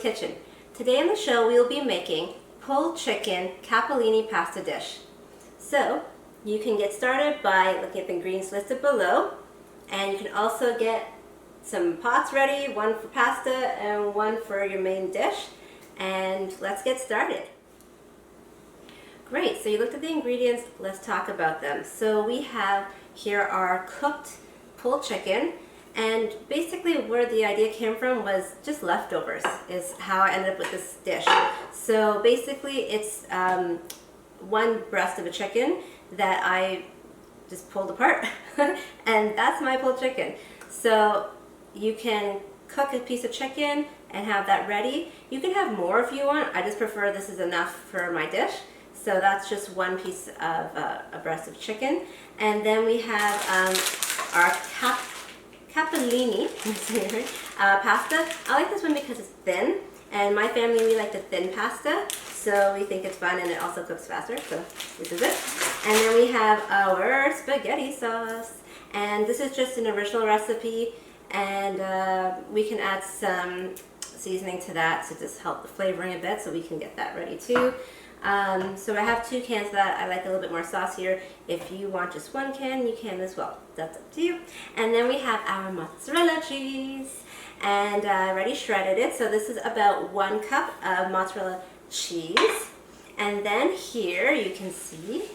kitchen. Today on the show we will be making pulled chicken capellini pasta dish. So you can get started by looking at the ingredients listed below, and you can also get some pots ready, one for pasta and one for your main dish. And let's get started. Great, so you looked at the ingredients, let's talk about them. So we have here our cooked pulled chicken, and basically where the idea came from was just leftovers is how I ended up with this dish. So basically it's one breast of a chicken that I just pulled apart and that's my pulled chicken. So you can cook a piece of chicken and have that ready. You can have more if you want. I just prefer this is enough for my dish. So that's just one piece of a breast of chicken. And then we have our Capellini pasta. I like this one because it's thin, and my family, we like the thin pasta, so we think it's fun and it also cooks faster, so this is it. And then we have our spaghetti sauce, and this is just an original recipe, and we can add some seasoning to that to just help the flavoring a bit, so we can get that ready too. So I have 2 cans of that. I like a little bit more sauce here. If you want just 1 can, you can as well. That's up to you. And then we have our mozzarella cheese, and I already shredded it. So this is about 1 cup of mozzarella cheese. And then here you can see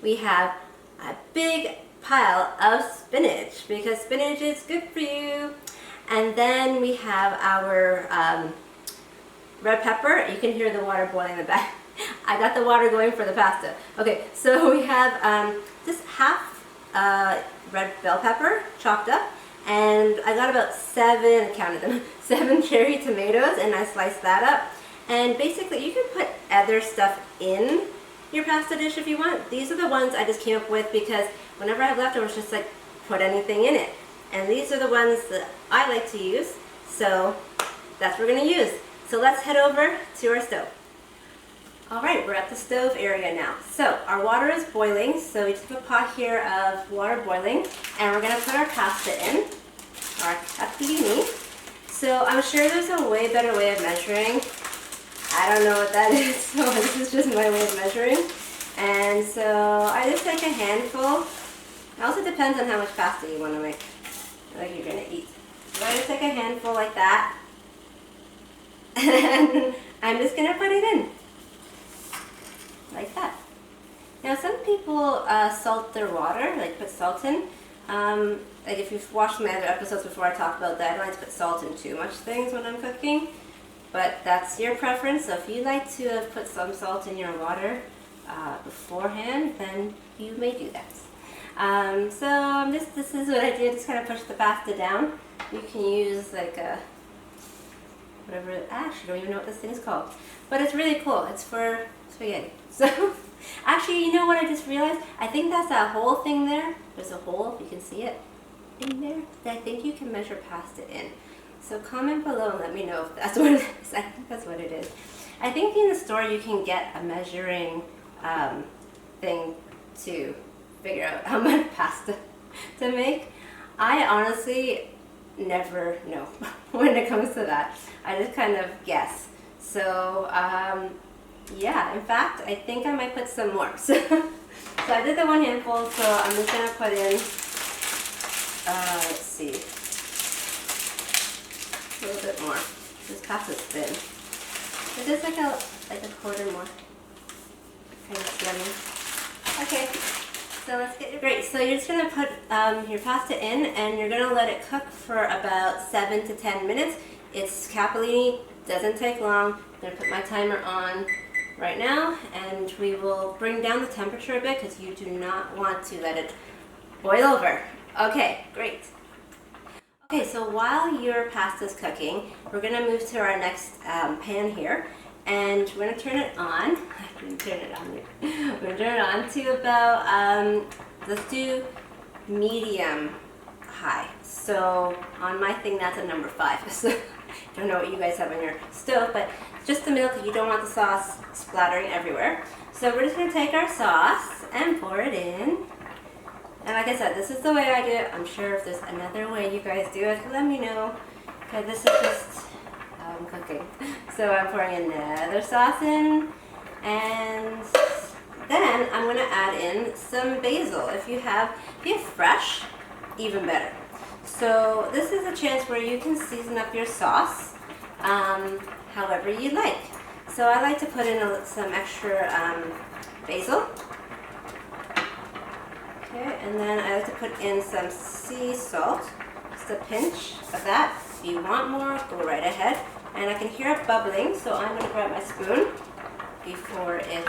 we have a big pile of spinach because spinach is good for you. And then we have our red pepper. You can hear the water boiling in the back. I got the water going for the pasta. Okay, so we have just half red bell pepper chopped up, and I got about 7, I counted them, 7 cherry tomatoes, and I sliced that up. And basically you can put other stuff in your pasta dish if you want. These are the ones I just came up with because whenever I have leftovers, just like put anything in it. And these are the ones that I like to use, so that's what we're going to use. So let's head over to our stove. Alright, we're at the stove area now. So our water is boiling, so we just have a pot here of water boiling, and we're going to put our pasta in, our capellini. So I'm sure there's a way better way of measuring. I don't know what that is, so this is just my way of measuring. And so I just take a handful. It also depends on how much pasta you want to make, like you're going to eat. So I just take a handful like that, and I'm just going to put it in. Like that. Now some people salt their water, like put salt in. Like if you've watched my other episodes before, I talked about that. I don't like to put salt in too much things when I'm cooking, but that's your preference. So if you like to put some salt in your water beforehand, then you may do that. So this is what I did. Just kind of push the pasta down. You can use like a whatever. Actually, I don't even know what this thing is called, but it's really cool. It's for spaghetti. So actually, you know what I just realized? I think that's that whole thing there. There's a hole, if you can see it in there, that I think you can measure pasta in. So comment below and let me know if that's what it is. I think that's what it is. I think in the store you can get a measuring thing to figure out how much pasta to make. I honestly never know when it comes to that. I just kind of guess. So yeah, in fact, I think I might put some more. So I did the 1 handful, so I'm just going to put in, let's see, a little bit more. This pasta's thin. But just like a quarter more. Kind of yummy. Okay, so let's get it. Great, so you're just going to put your pasta in, and you're going to let it cook for about 7 to 10 minutes. It's capellini, doesn't take long. I'm going to put my timer on right now, and we will bring down the temperature a bit because you do not want to let it boil over. Okay, great. Okay, so while your pasta is cooking, we're going to move to our next pan here, and we're going to turn it on. I'm going to turn it on here. We're going to turn it on to about, let's do medium high. So on my thing, that's a number 5. So I don't know what you guys have on your stove, but just the middle because you don't want the sauce splattering everywhere. So we're just going to take our sauce and pour it in. And like I said, this is the way I do it. I'm sure if there's another way you guys do it, let me know. Okay, this is just I'm cooking. So I'm pouring another sauce in, and then I'm gonna add in some basil. If you have fresh, even better. So this is a chance where you can season up your sauce however you like. So I like to put in some extra basil. Okay, and then I like to put in some sea salt, just a pinch of that. If you want more, go right ahead. And I can hear it bubbling, so I'm going to grab my spoon before it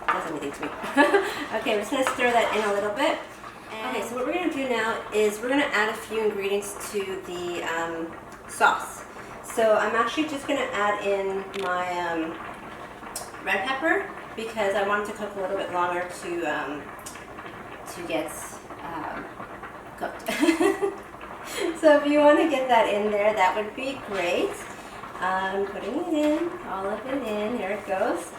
does anything to me. Okay, we're just going to stir that in a little bit. Okay, so what we're going to do now is we're going to add a few ingredients to the sauce. So I'm actually just going to add in my red pepper because I want it to cook a little bit longer to get cooked. So if you want to get that in there, that would be great. I'm putting it in, all of it in. Here it goes.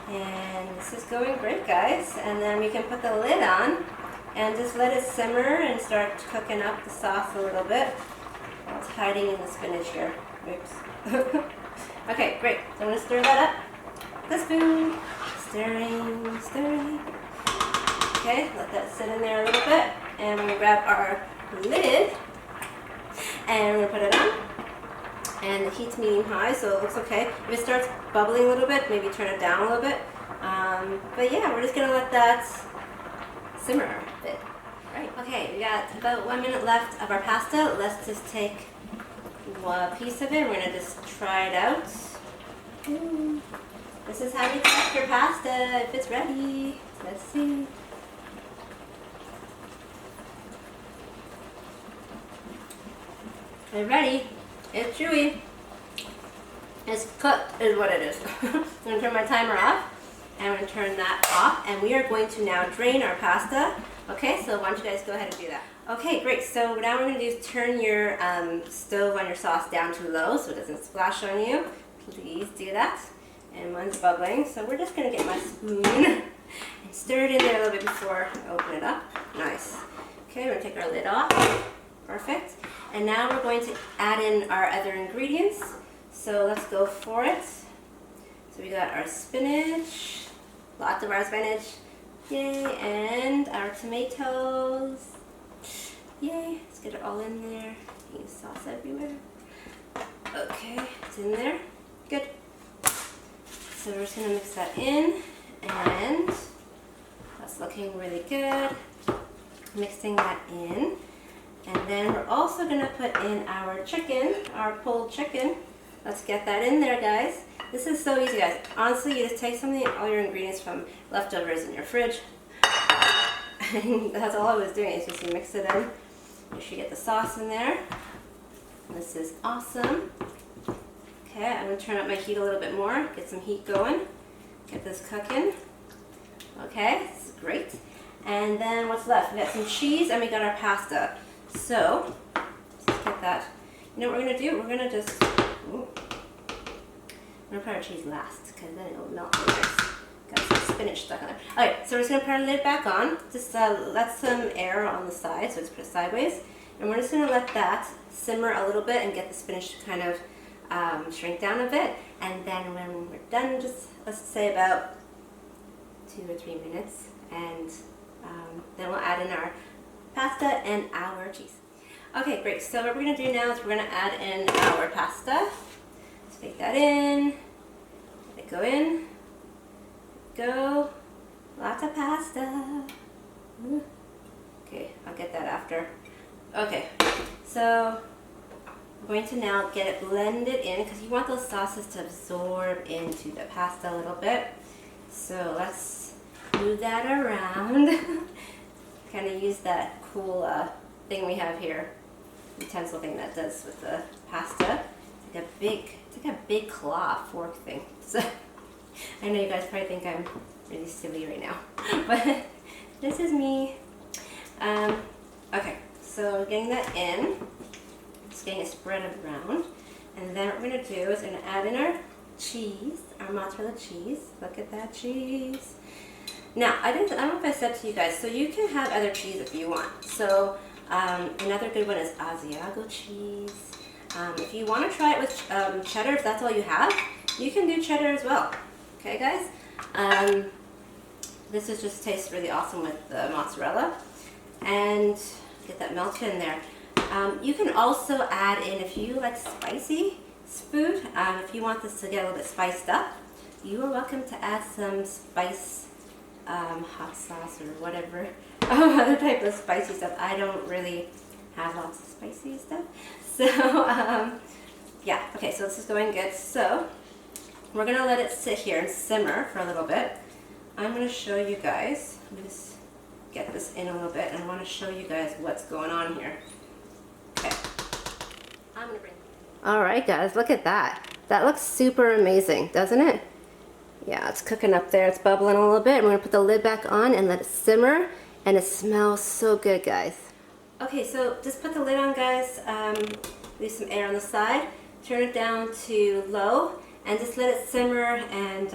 And this is going great, guys. And then we can put the lid on and just let it simmer and start cooking up the sauce a little bit while it's hiding in the spinach here. Oops. Okay, great. So I'm going to stir that up. The spoon. Stirring, stirring. Okay, let that sit in there a little bit. And we're going to grab our lid and we're going to put it on. And the heat's medium high, so it looks okay. If it starts bubbling a little bit, maybe turn it down a little bit. But yeah, we're just going to let that simmer a bit. Right. Okay, we got about 1 minute left of our pasta. Let's just take one piece of it. We're going to just try it out. Ooh. This is how you test your pasta if it's ready. Let's see. It's ready. It's chewy. It's cooked is what it is. I'm going to turn my timer off. And I'm going to turn that off. And we are going to now drain our pasta. Okay, so why don't you guys go ahead and do that. Okay, great. So now what we're going to do is turn your stove on your sauce down to low so it doesn't splash on you. Please do that. And mine's bubbling. So we're just going to get my spoon and stir it in there a little bit before I open it up. Nice. Okay, we're going to take our lid off. Perfect. And now we're going to add in our other ingredients. So let's go for it. So we got our spinach, lots of our spinach, yay, and our tomatoes, yay. Let's get it all in there. Use sauce everywhere. Okay, it's in there. Good. So we're just gonna mix that in, and that's looking really good. Mixing that in. And then we're also going to put in our chicken, our pulled chicken. Let's get that in there, guys. This is so easy, guys. Honestly, you just take all your ingredients from leftovers in your fridge. And that's all I was doing, is just mix it in. Make sure you get the sauce in there. This is awesome. Okay, I'm going to turn up my heat a little bit more, get some heat going, get this cooking. Okay, this is great. And then what's left? We got some cheese and we got our pasta. So, let's get that. You know what we're going to do? We're going to just, I'm going to put our cheese last because then it'll melt in there. Got some spinach stuck on there. Okay, so we're just going to put our lid back on. Just let some air on the side, so just put it sideways. And we're just going to let that simmer a little bit and get the spinach to kind of shrink down a bit. And then when we're done, just let's say about 2 or 3 minutes. And then we'll add in our pasta and our cheese. Okay, great. So what we're going to do now is we're going to add in our pasta. Let's take that in. Let it go in. Go. Lots of pasta. Okay, I'll get that after. Okay, so I'm going to now get it blended in because you want those sauces to absorb into the pasta a little bit. So let's move that around. Kind of use that cool thing we have here, utensil thing that does with the pasta. It's like a big claw fork thing. So I know you guys probably think I'm really silly right now, but this is me. Okay, so getting that in, just getting it spread around, and then what we're gonna do is we're gonna add in our cheese, our mozzarella cheese. Look at that cheese. Now, I don't know if I said to you guys, so you can have other cheese if you want. So another good one is Asiago cheese. If you want to try it with cheddar, if that's all you have, you can do cheddar as well. Okay, guys? This is just tastes really awesome with the mozzarella. And get that melted in there. You can also add in, if you like spicy food, if you want this to get a little bit spiced up, you are welcome to add some spice, hot sauce or whatever, other type of spicy stuff. I don't really have lots of spicy stuff. So, yeah, okay, so this is going good. So, we're gonna let it sit here and simmer for a little bit. I'm gonna show you guys, let me just get this in a little bit, and I wanna show you guys what's going on here. Okay, I'm gonna bring. All right, guys, look at that. That looks super amazing, doesn't it? Yeah, it's cooking up there. It's bubbling a little bit. I'm gonna put the lid back on and let it simmer, and it smells so good, guys. Okay, so just put the lid on, guys. Leave some air on the side. Turn it down to low, and just let it simmer, and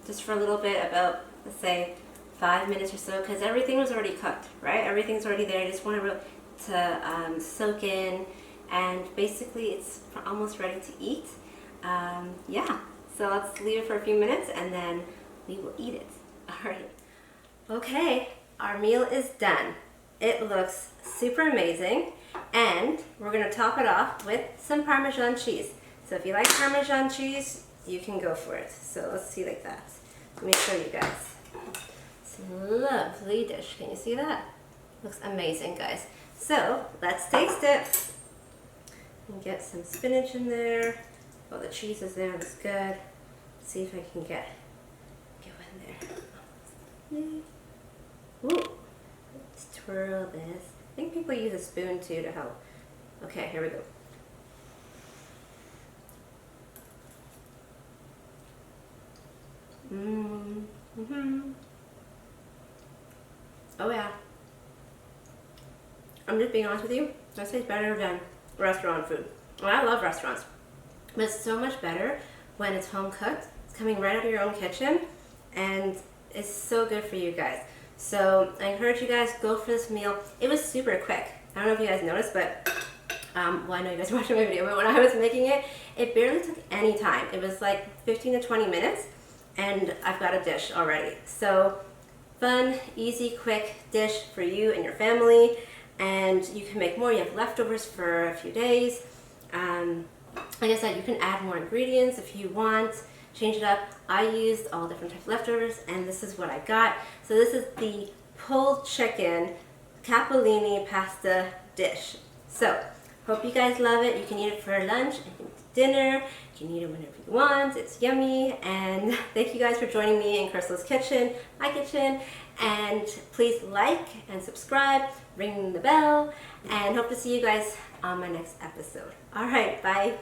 just for a little bit, about, let's say, 5 minutes or so, because everything was already cooked, right? Everything's already there. I just want it to soak in, and basically it's almost ready to eat. Yeah, so let's leave it for a few minutes, and then we will eat it. All right. Okay, our meal is done. It looks super amazing, and we're gonna top it off with some Parmesan cheese. So if you like Parmesan cheese, you can go for it. So let's see like that. Let me show you guys. It's a lovely dish. Can you see that? Looks amazing, guys. So let's taste it. And get some spinach in there. Oh, the cheese is there. That's good. Let's see if I can get in there. Ooh. Let's twirl this. I think people use a spoon too to help. Okay, here we go. Oh yeah. I'm just being honest with you. That tastes better than restaurant food. Well, I love restaurants, but it's so much better when it's home cooked. It's coming right out of your own kitchen, and it's so good for you guys. So I encourage you guys, go for this meal. It was super quick. I don't know if you guys noticed, but well, I know you guys are watching my video, but when I was making it, it barely took any time. It was like 15 to 20 minutes, and I've got a dish already. So fun, easy, quick dish for you and your family, and you can make more. You have leftovers for a few days. Like I said, you can add more ingredients if you want, change it up. I used all different types of leftovers, and this is what I got. So this is the pulled chicken Capellini Pasta dish. So hope you guys love it. You can eat it for lunch, dinner. You can eat it whenever you want. It's yummy. And thank you guys for joining me in Crystal's kitchen, my kitchen. And please like and subscribe, ring the bell, and hope to see you guys on my next episode. All right, bye.